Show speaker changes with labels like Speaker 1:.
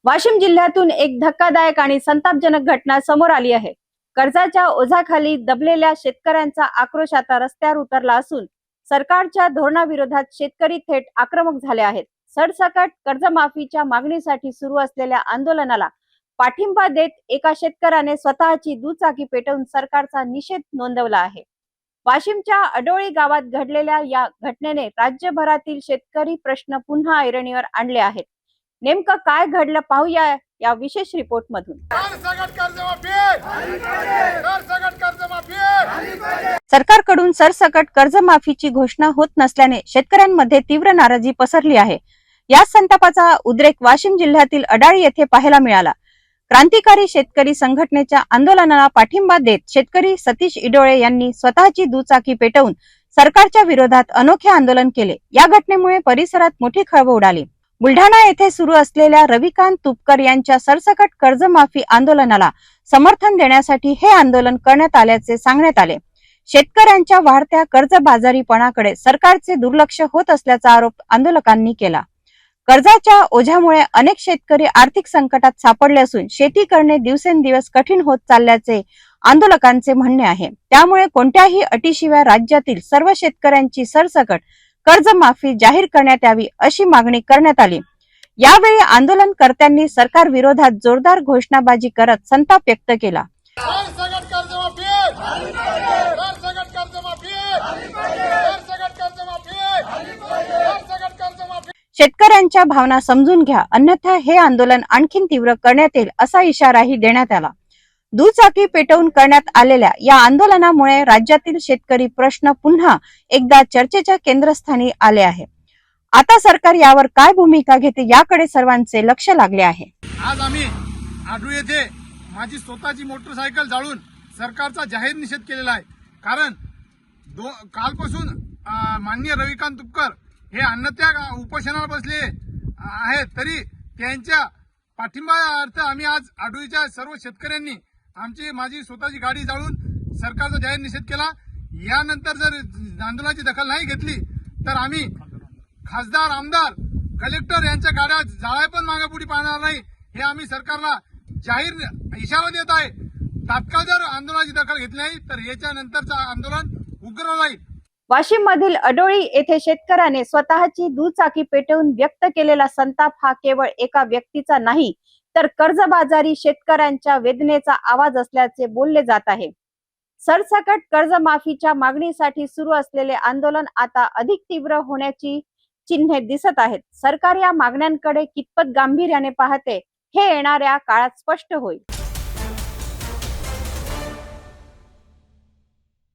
Speaker 1: वाशिम जिल्ह्यातून एक धक्कादायक आणि संतापजनक घटना समोर आली आहे। कर्जाच्या ओझाखाली दबलेल्या शेतकऱ्यांचा आक्रोश आता रस्त्यावर उतरला असून सरकारच्या धोरणाविरोधात शेतकरी थेट आक्रमक झाले आहेत। सरसकट कर्जमाफीच्या मागणीसाठी सुरू असलेल्या आंदोलनाला पाठिंबा देत एका शेतकऱ्याने स्वतःची दुचाकी पेटवून सरकारचा निषेध नोंदवला आहे। वाशिमच्या अडोळी गावात घडलेल्या या घटनेने राज्यभरातील शेतकरी प्रश्न पुन्हा ऐरणीवर आणले आहेत। नेमकं काय घडलं पाहूया या विशेष रिपोर्ट मधून। सरकारकडून सरसकट कर्जमाफीची घोषणा होत नसल्याने शेतकऱ्यांमध्ये तीव्र नाराजी पसरली आहे। या संतापाचा उद्रेक वाशिम जिल्ह्यातील अडाळी येथे पाहायला मिळाला। क्रांतिकारी शेतकरी संघटनेच्या आंदोलनाला पाठिंबा देत शेतकरी सतीश इडोळे यांनी स्वतःची दुचाकी पेटवून सरकारच्या विरोधात अनोखे आंदोलन केले। या घटनेमुळे परिसरात मोठी खळबळ उडाली। बुलढाणा येथे सुरू असलेल्या रविकांत तुपकर यांच्या सरसकट कर्जमाफी आंदोलनाला समर्थन देण्यासाठी हे आंदोलन करण्यात आल्याचे सांगण्यात आले। शेतकऱ्यांच्या वाढत्या कर्जबाजारीपणाकडे सरकारचे दुर्लक्ष होत असल्याचा आरोप आंदोलकांनी केला। कर्जाच्या ओझ्यामुळे अनेक शेतकरी आर्थिक संकटात सापडले असून शेती करणे दिवसेंदिवस कठीण होत चालल्याचे आंदोलकांचे म्हणणे आहे। त्यामुळे कोणत्याही अटीशिवाय राज्यातील सर्व शेतकऱ्यांची सरसकट कर्जमाफी जाहीर करण्यात यावी अशी मागणी करण्यात आली। यावेळी आंदोलनकर्त्यांनी सरकार विरोधात जोरदार घोषणाबाजी करत संताप व्यक्त केला। शेतकऱ्यांच्या भावना समजून घ्या, अन्यथा हे आंदोलन आणखीन तीव्र करण्यात येईल असा इशाराही देण्यात आला। दुचाकी पेटवून करण्यात आलेल्या या आंदोलनामुळे राज्यातील शेतकरी प्रश्न पुन्हा एकदा चर्चेच्या केंद्रस्थानी आले आहे। आता सरकार यावर काय भूमिका घेते याकडे सर्वांचे लक्ष लागले आहे।
Speaker 2: आज आम्ही आडू येथे माझी स्वतःची मोटरसायकल जाळून सरकारचा जाहीर निषेध केलेला आहे। कारण कालपासून माननीय रविकांत तुपकर हे अन्नत्याग उपोषणाला बसले आहेत, तरी त्यांच्या पाठिंब्यार्थ आम्ही आज आडूच्या सर्व शेतकऱ्यांनी माझी स्वतःची गाडी जाळून सरकारचा जाहीर निषेध केला। यानंतर जर आंदोलनाची दखल नाही घेतली तर आम्ही खासदार, आमदार, कलेक्टर यांच्या गाड्या जाळाय पण मागेपुढे पाहणार नाही, हे आम्ही सरकारला जाहीर इशारा देत आहे। तात्काळ जर आंदोलनाची दखल घेतली नाही तर याच्या नंतरचं आंदोलन उग्र राहील।
Speaker 1: वाशिम मधील अडोळी येथे शेतकऱ्याने स्वतःची दुचाकी पेटवून व्यक्त केलेला संताप हा केवळ एका व्यक्तीचा नाही तर कर्जबाजारी शेतकऱ्यांच्या वेदनेचा आवाज असल्याचे बोलले जात आहे। सरसकट कर्जमाफीच्या मागणीसाठी सुरू असलेले आंदोलन आता अधिक तीव्र होण्याची चिन्हे दिसत आहेत। सरकार या मागण्यांकडे कितपत गांभीर्याने पाहते हे येणाऱ्या काळात स्पष्ट होईल।